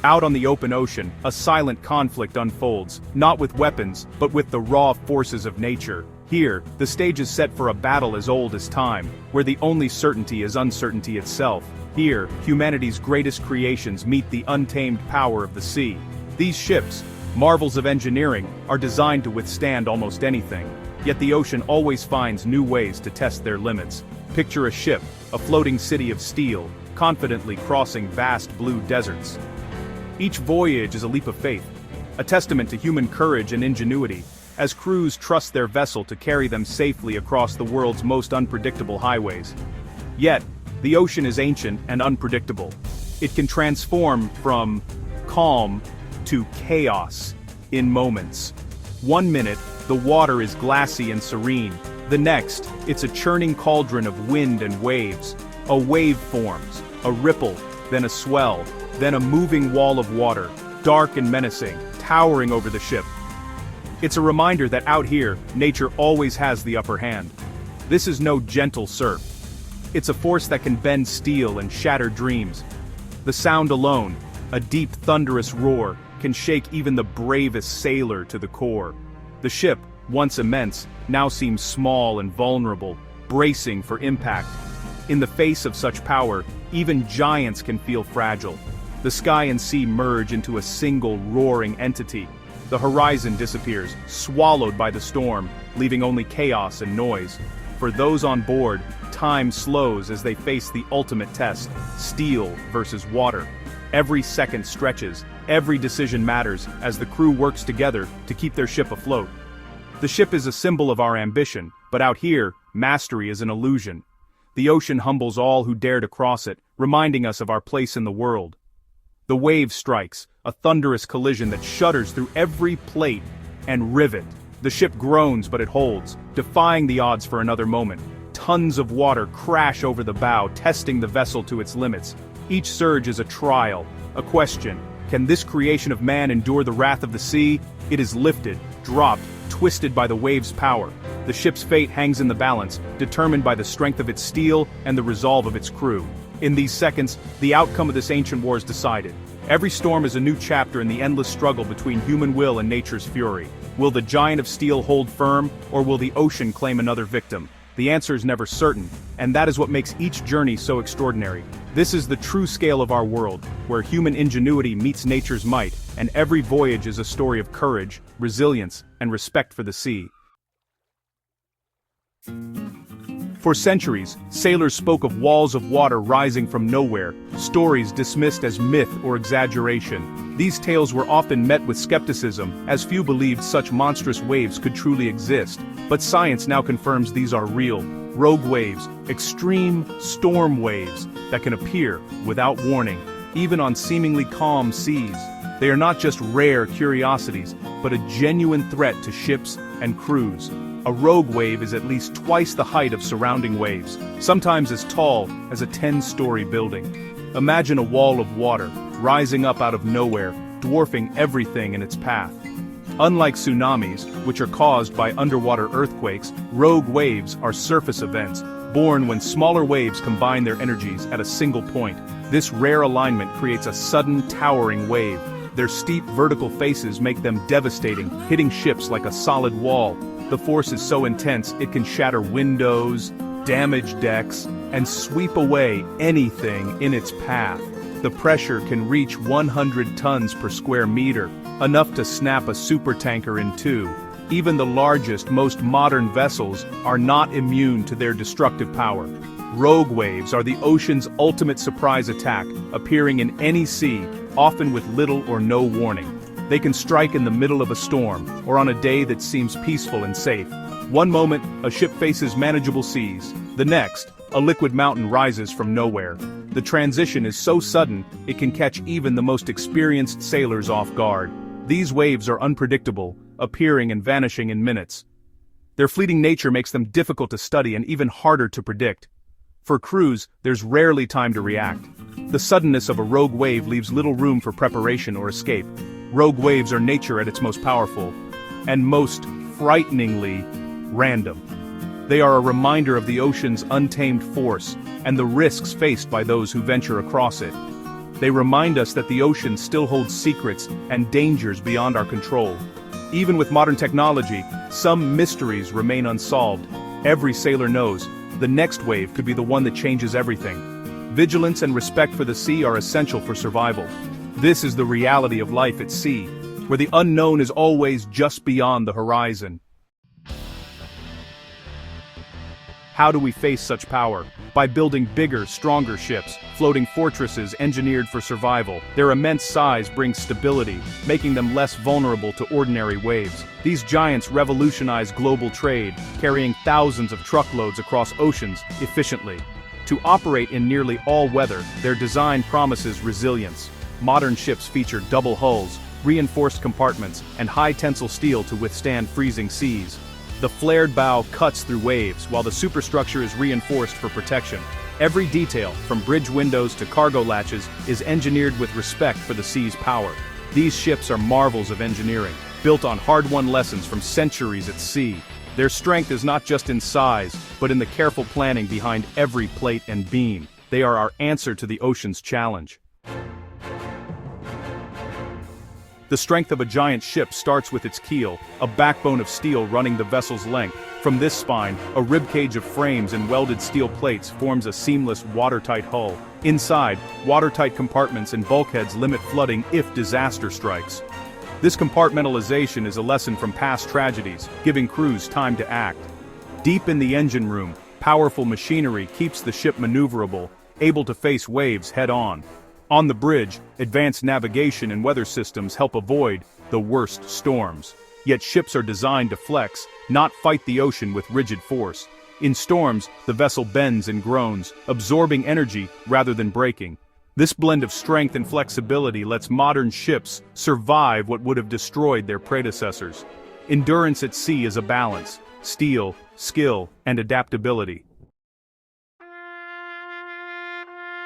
Out on the open ocean, a silent conflict unfolds, not with weapons, but with the raw forces of nature. Here, the stage is set for a battle as old as time, where the only certainty is uncertainty itself. Here, humanity's greatest creations meet the untamed power of the sea. These ships, marvels of engineering, are designed to withstand almost anything. Yet the ocean always finds new ways to test their limits. Picture a ship, a floating city of steel, confidently crossing vast blue deserts. Each voyage is a leap of faith, a testament to human courage and ingenuity, as crews trust their vessel to carry them safely across the world's most unpredictable highways. Yet, the ocean is ancient and unpredictable. It can transform from calm to chaos in moments. 1 minute, the water is glassy and serene. The next, it's a churning cauldron of wind and waves. A wave forms, a ripple, then a swell, then a moving wall of water, dark and menacing, towering over the ship. It's a reminder that out here, nature always has the upper hand. This is no gentle surf. It's a force that can bend steel and shatter dreams. The sound alone, a deep thunderous roar, can shake even the bravest sailor to the core. The ship, once immense, now seems small and vulnerable, bracing for impact. In the face of such power, even giants can feel fragile. The sky and sea merge into a single roaring entity. The horizon disappears, swallowed by the storm, leaving only chaos and noise. For those on board, time slows as they face the ultimate test, steel versus water. Every second stretches, every decision matters as the crew works together to keep their ship afloat. The ship is a symbol of our ambition, but out here, mastery is an illusion. The ocean humbles all who dare to cross it, reminding us of our place in the world. The wave strikes, a thunderous collision that shudders through every plate and rivet. The ship groans but it holds, defying the odds for another moment. Tons of water crash over the bow, testing the vessel to its limits. Each surge is a trial, a question. Can this creation of man endure the wrath of the sea? It is lifted, dropped, twisted by the wave's power. The ship's fate hangs in the balance, determined by the strength of its steel and the resolve of its crew. In these seconds, the outcome of this ancient war is decided. Every storm is a new chapter in the endless struggle between human will and nature's fury. Will the giant of steel hold firm, or will the ocean claim another victim? The answer is never certain, and that is what makes each journey so extraordinary. This is the true scale of our world, where human ingenuity meets nature's might, and every voyage is a story of courage, resilience, and respect for the sea. For centuries, sailors spoke of walls of water rising from nowhere, stories dismissed as myth or exaggeration. These tales were often met with skepticism, as few believed such monstrous waves could truly exist. But science now confirms these are real, rogue waves, extreme storm waves that can appear without warning, even on seemingly calm seas. They are not just rare curiosities, but a genuine threat to ships and crews. A rogue wave is at least twice the height of surrounding waves, sometimes as tall as a 10-story building. Imagine a wall of water, rising up out of nowhere, dwarfing everything in its path. Unlike tsunamis, which are caused by underwater earthquakes, rogue waves are surface events, born when smaller waves combine their energies at a single point. This rare alignment creates a sudden, towering wave. Their steep vertical faces make them devastating, hitting ships like a solid wall. The force is so intense it can shatter windows, damage decks, and sweep away anything in its path. The pressure can reach 100 tons per square meter, enough to snap a supertanker in two. Even the largest, most modern vessels are not immune to their destructive power. Rogue waves are the ocean's ultimate surprise attack, appearing in any sea, often with little or no warning. They can strike in the middle of a storm, or on a day that seems peaceful and safe. One moment, a ship faces manageable seas. The next, a liquid mountain rises from nowhere. The transition is so sudden, it can catch even the most experienced sailors off guard. These waves are unpredictable, appearing and vanishing in minutes. Their fleeting nature makes them difficult to study and even harder to predict. For crews, there's rarely time to react. The suddenness of a rogue wave leaves little room for preparation or escape. Rogue waves are nature at its most powerful, and most frighteningly random. They are a reminder of the ocean's untamed force, and the risks faced by those who venture across it. They remind us that the ocean still holds secrets and dangers beyond our control. Even with modern technology, some mysteries remain unsolved. Every sailor knows, the next wave could be the one that changes everything. Vigilance and respect for the sea are essential for survival. This is the reality of life at sea, where the unknown is always just beyond the horizon. How do we face such power? By building bigger, stronger ships, floating fortresses engineered for survival. Their immense size brings stability, making them less vulnerable to ordinary waves. These giants revolutionize global trade, carrying thousands of truckloads across oceans efficiently. To operate in nearly all weather, their design promises resilience. Modern ships feature double hulls, reinforced compartments, and high-tensile steel to withstand freezing seas. The flared bow cuts through waves, while the superstructure is reinforced for protection. Every detail, from bridge windows to cargo latches, is engineered with respect for the sea's power. These ships are marvels of engineering, built on hard-won lessons from centuries at sea. Their strength is not just in size, but in the careful planning behind every plate and beam. They are our answer to the ocean's challenge. The strength of a giant ship starts with its keel, a backbone of steel running the vessel's length. From this spine, a ribcage of frames and welded steel plates forms a seamless, watertight hull. Inside, watertight compartments and bulkheads limit flooding if disaster strikes. This compartmentalization is a lesson from past tragedies, giving crews time to act. Deep in the engine room, powerful machinery keeps the ship maneuverable, able to face waves head-on. On the bridge, advanced navigation and weather systems help avoid the worst storms. Yet ships are designed to flex, not fight the ocean with rigid force. In storms, the vessel bends and groans, absorbing energy rather than breaking. This blend of strength and flexibility lets modern ships survive what would have destroyed their predecessors. Endurance at sea is a balance: steel, skill, and adaptability.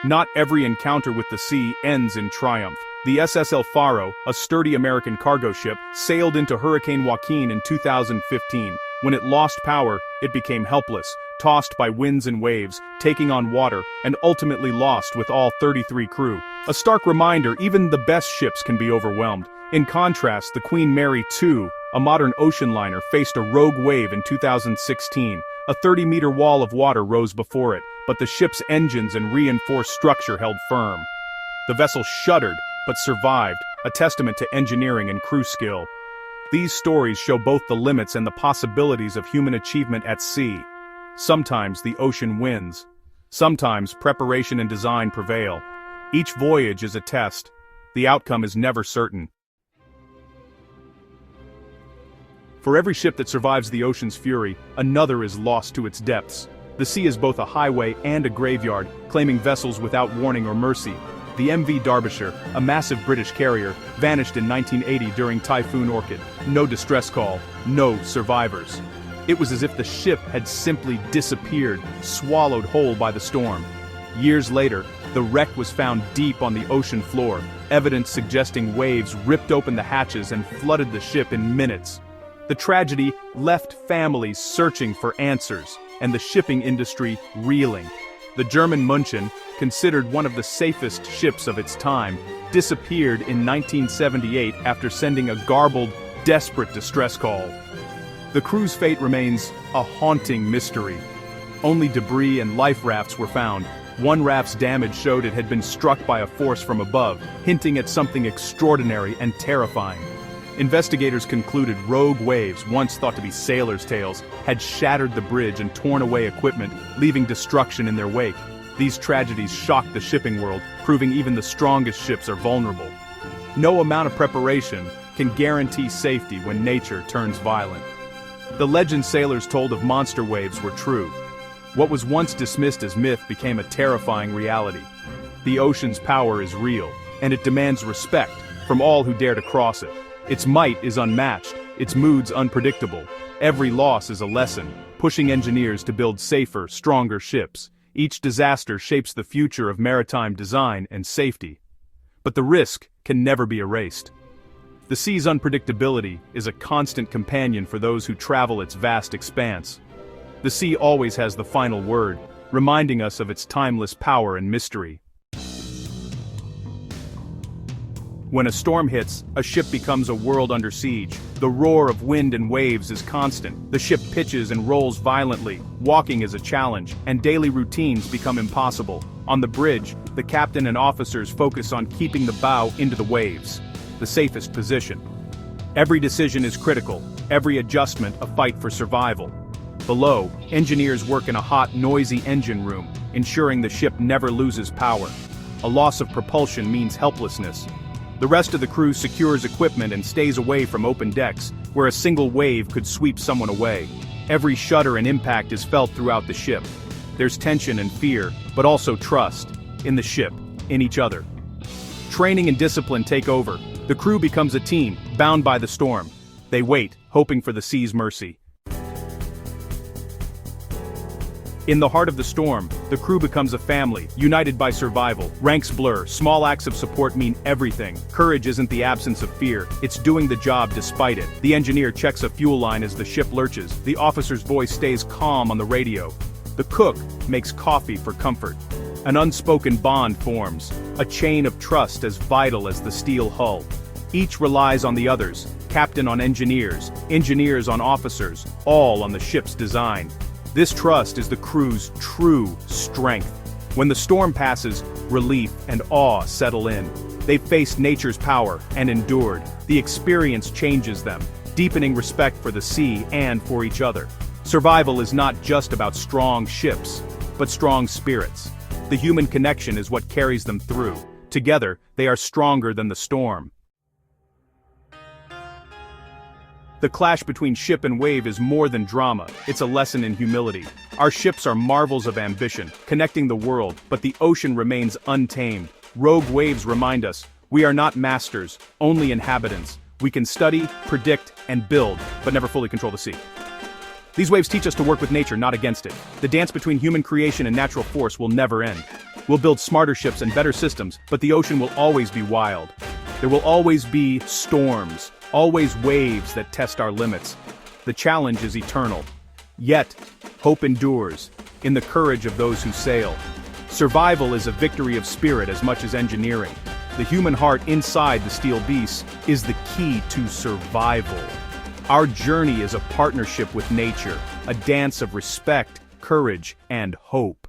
Not every encounter with the sea ends in triumph. The SSL Faro, a sturdy American cargo ship, sailed into Hurricane Joaquin in 2015. When it lost power, it became helpless, tossed by winds and waves, taking on water, and ultimately lost with all 33 crew. A stark reminder, even the best ships can be overwhelmed. In contrast, the Queen Mary II, a modern ocean liner, faced a rogue wave in 2016. A 30-meter wall of water rose before it, but the ship's engines and reinforced structure held firm. The vessel shuddered, but survived, a testament to engineering and crew skill. These stories show both the limits and the possibilities of human achievement at sea. Sometimes the ocean wins. Sometimes preparation and design prevail. Each voyage is a test. The outcome is never certain. For every ship that survives the ocean's fury, another is lost to its depths. The sea is both a highway and a graveyard, claiming vessels without warning or mercy. The MV Derbyshire, a massive British carrier, vanished in 1980 during Typhoon Orchid. No distress call, no survivors. It was as if the ship had simply disappeared, swallowed whole by the storm. Years later, the wreck was found deep on the ocean floor, evidence suggesting waves ripped open the hatches and flooded the ship in minutes. The tragedy left families searching for answers, and the shipping industry reeling. The German München, considered one of the safest ships of its time, disappeared in 1978 after sending a garbled, desperate distress call. The crew's fate remains a haunting mystery. Only debris and life rafts were found. One raft's damage showed it had been struck by a force from above, hinting at something extraordinary and terrifying. Investigators concluded rogue waves, once thought to be sailors' tales, had shattered the bridge and torn away equipment, leaving destruction in their wake. These tragedies shocked the shipping world, proving even the strongest ships are vulnerable. No amount of preparation can guarantee safety when nature turns violent. The legend sailors told of monster waves were true. What was once dismissed as myth became a terrifying reality. The ocean's power is real, and it demands respect from all who dare to cross it. Its might is unmatched, its moods unpredictable. Every loss is a lesson, pushing engineers to build safer, stronger ships. Each disaster shapes the future of maritime design and safety. But the risk can never be erased. The sea's unpredictability is a constant companion for those who travel its vast expanse. The sea always has the final word, reminding us of its timeless power and mystery. When a storm hits, a ship becomes a world under siege. The roar of wind and waves is constant. The ship pitches and rolls violently. Walking is a challenge, and daily routines become impossible. On the bridge, the captain and officers focus on keeping the bow into the waves, the safest position. Every decision is critical, every adjustment a fight for survival. Below, engineers work in a hot, noisy engine room, ensuring the ship never loses power. A loss of propulsion means helplessness. The rest of the crew secures equipment and stays away from open decks, where a single wave could sweep someone away. Every shudder and impact is felt throughout the ship. There's tension and fear, but also trust, in the ship, in each other. Training and discipline take over. The crew becomes a team, bound by the storm. They wait, hoping for the sea's mercy. In the heart of the storm, the crew becomes a family, united by survival. Ranks blur, small acts of support mean everything. Courage isn't the absence of fear, it's doing the job despite it. The engineer checks a fuel line as the ship lurches. The officer's voice stays calm on the radio. The cook makes coffee for comfort. An unspoken bond forms, a chain of trust as vital as the steel hull. Each relies on the others, captain on engineers, engineers on officers, all on the ship's design. This trust is the crew's true strength. When the storm passes, relief and awe settle in. They've faced nature's power and endured. The experience changes them, deepening respect for the sea and for each other. Survival is not just about strong ships, but strong spirits. The human connection is what carries them through. Together, they are stronger than the storm. The clash between ship and wave is more than drama, it's a lesson in humility. Our ships are marvels of ambition, connecting the world, but the ocean remains untamed. Rogue waves remind us, we are not masters, only inhabitants. We can study, predict, and build, but never fully control the sea. These waves teach us to work with nature, not against it. The dance between human creation and natural force will never end. We'll build smarter ships and better systems, but the ocean will always be wild. There will always be storms. Always waves that test our limits. The challenge is eternal. Yet, hope endures, in the courage of those who sail. Survival is a victory of spirit as much as engineering. The human heart inside the steel beast is the key to survival. Our journey is a partnership with nature, a dance of respect, courage, and hope.